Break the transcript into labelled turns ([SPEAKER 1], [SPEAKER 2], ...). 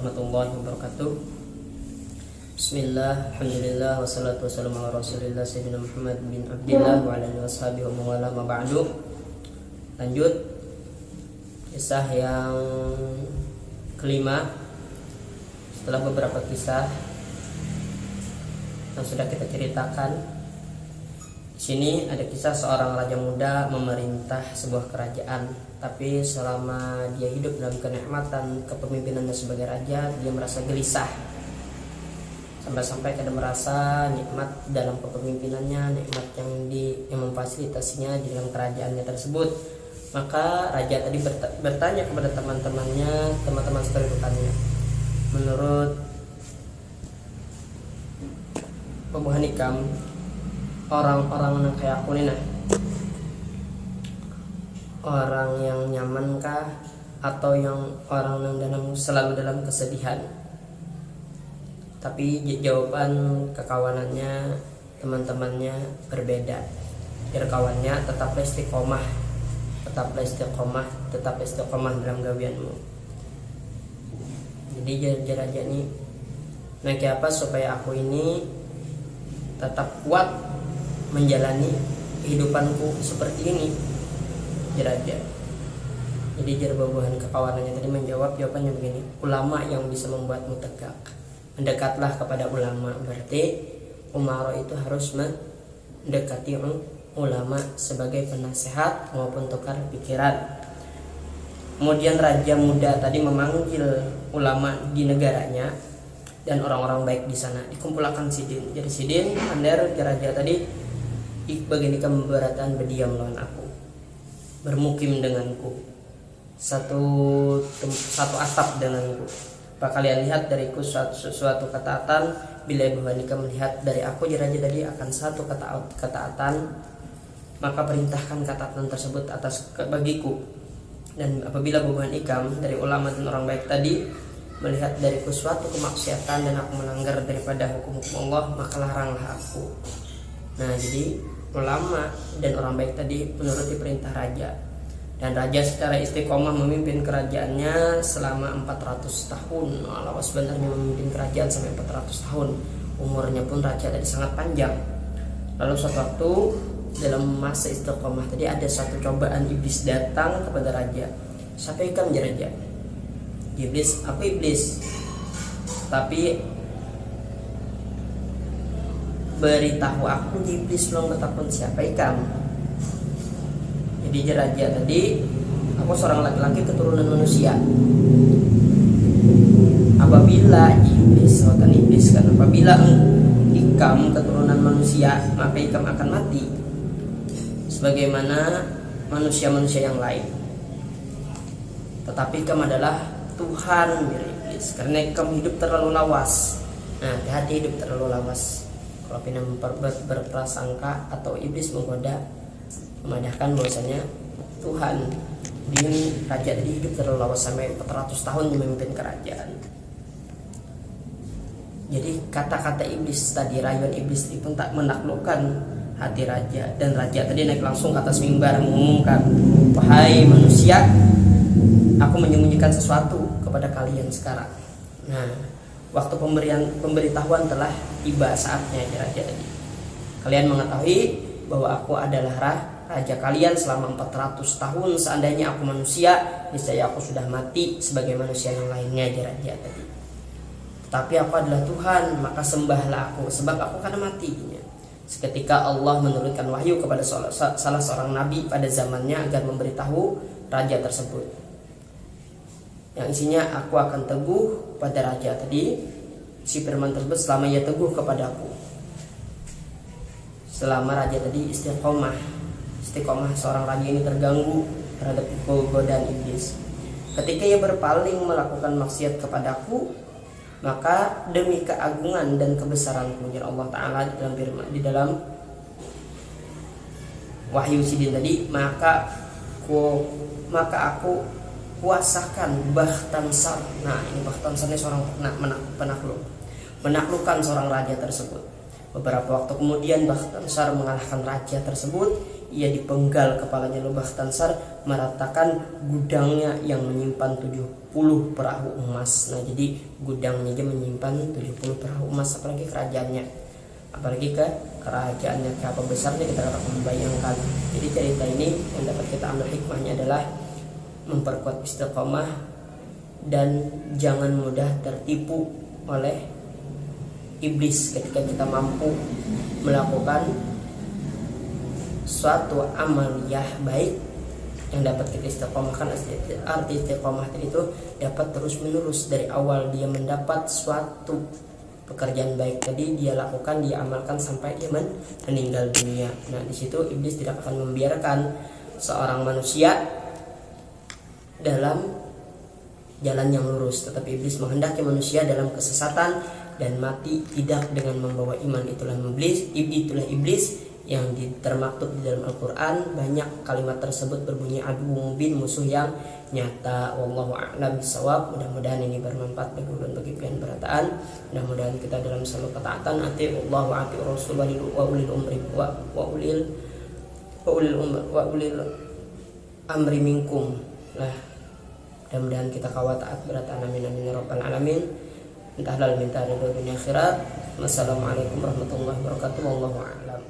[SPEAKER 1] warahmatullahi wabarakatuh. Bismillah, alhamdulillah, wassalatu wassalamu ala rasulillah sayyidina Muhammad bin Abdillah wa ala alihi washabihi wa mawala ma ba'du. Lanjut kisah yang kelima. Setelah beberapa kisah yang sudah kita ceritakan, di sini ada kisah seorang raja muda memerintah sebuah kerajaan, tapi selama dia hidup dalam kenikmatan kepemimpinannya sebagai raja, dia merasa gelisah. Sampai-sampai kadang merasa nikmat dalam kepemimpinannya, nikmat yang memfasilitasinya di dalam kerajaannya tersebut. Maka raja tadi bertanya kepada teman-teman sekedudukannya, menurut Abu Hanikam, orang-orang yang kayak aku nih, orang yang nyaman kah atau yang orang yang selalu dalam kesedihan? Tapi jawaban kekawanannya, teman-temannya berbeda. Jadi kawannya tetaplah istiqomah dalam gawianmu. Jadi raja ini, nah apa supaya aku ini tetap kuat menjalani kehidupanku seperti ini, raja. Jadi buah-buahan kekawanannya tadi menjawab jawabannya begini: ulama yang bisa membuatmu tegak. Mendekatlah kepada ulama. Berarti umara itu harus mendekati ulama sebagai penasehat maupun tukar pikiran. Kemudian raja muda tadi memanggil ulama di negaranya dan orang-orang baik di sana, dikumpulkan sidin. Jadi sidin andar raja tadi, begini keberatan berdiam lawan aku, bermukim denganku, satu atap denganku. Apa kalian lihat dariku suatu ketaatan? Bila Ibu Hanika melihat dari aku raja tadi akan satu ketaatan, maka perintahkan ketaatan tersebut bagiku. Dan apabila Ibu Hanika dari ulama dan orang baik tadi melihat dariku suatu kemaksiatan dan aku melanggar daripada hukum-hukum Allah, maka laranglah aku. Nah, jadi ulama dan orang baik tadi menuruti perintah raja. Dan raja secara istiqomah memimpin kerajaannya selama 400 tahun. Allah sebenarnya memimpin kerajaan sampai 400 tahun. Umurnya pun raja tadi sangat panjang. Lalu suatu waktu dalam masa istiqomah tadi ada satu cobaan, iblis datang kepada raja. Sampaikan raja, iblis, aku iblis, tapi beritahu aku iblis belum ketapun siapa kamu. Jadi raja tadi, aku seorang laki-laki keturunan manusia. Apabila iblis kan, apabila ikam keturunan manusia, maka ikam akan mati sebagaimana manusia-manusia yang lain. Tetapi ikam adalah Tuhan dari iblis, karena ikam hidup terlalu lawas. Nah, hati hidup terlalu lawas. Kalau pina berprasangka atau iblis menggoda, memandahkan bahwasanya Tuhan din raja tadi hidup terlalu lawas sampai 400 tahun memimpin kerajaan. Jadi kata-kata iblis tadi, rayuan iblis itu tak menaklukkan hati raja, dan raja tadi naik langsung ke atas mimbar mengumumkan, wahai manusia, aku menyembunyikan sesuatu kepada kalian sekarang. Nah, waktu pemberitahuan telah tiba saatnya raja tadi. Kalian mengetahui bahwa aku adalah raja kalian selama 400 tahun. Seandainya aku manusia, niscaya aku sudah mati sebagai manusia yang lainnya, raja tadi. Tapi aku adalah Tuhan, maka sembahlah aku, sebab aku akan mati. Seketika Allah menurunkan wahyu kepada salah seorang nabi pada zamannya agar memberitahu raja tersebut, yang isinya, aku akan teguh pada raja tadi. Si firman tersebut, selama ia teguh kepadaku, selama raja tadi istiqomah seorang raja ini terganggu terhadap godaan iblis. Ketika ia berpaling melakukan maksiat kepadaku, maka demi keagungan dan kebesaranku, ya Allah Ta'ala di dalam wahyu sidin tadi, maka aku kuasakan Bakhtansar. Nah, ini Bakhtansar ini seorang menaklukkan seorang raja tersebut. Beberapa waktu kemudian Bakhtansar mengalahkan raja tersebut ia dipenggal kepalanya lubah tansar, meratakan gudangnya yang menyimpan 70 perahu emas. Nah jadi gudangnya dia menyimpan 70 perahu emas, apalagi kerajaannya, apalagi ke kerajaannya apa besarnya kita dapat membayangkan. Jadi cerita ini yang dapat kita ambil hikmahnya adalah memperkuat istiqomah dan jangan mudah tertipu oleh iblis ketika kita mampu melakukan suatu amaliyah baik yang dapat kita istiqomahkan. Arti istiqomah itu dapat terus menerus dari awal dia mendapat suatu pekerjaan baik tadi, dia lakukan, dia amalkan sampai dia meninggal dunia. Nah di situ iblis tidak akan membiarkan seorang manusia dalam jalan yang lurus, tetapi iblis menghendaki manusia dalam kesesatan dan mati tidak dengan membawa iman. Itulah iblis yang termaktub di dalam Al-Quran. Banyak kalimat tersebut berbunyi adu mubin, musuh yang nyata. Wallahu a'lam bishawab. Mudah-mudahan ini bermanfaat bagi ulun bagi pian berataan. Mudah-mudahan kita dalam selalu ketaatan ati Allah wa ati Rasul wa ulil umri wa ulil amri minkum. Lah mudah-mudahan kita kawat taat berataan, amin amin ya rabbal alamin. Entah halal minta ridho dunia akhirat. Wassalamualaikum warahmatullahi wabarakatuh. Wallahu a'lam.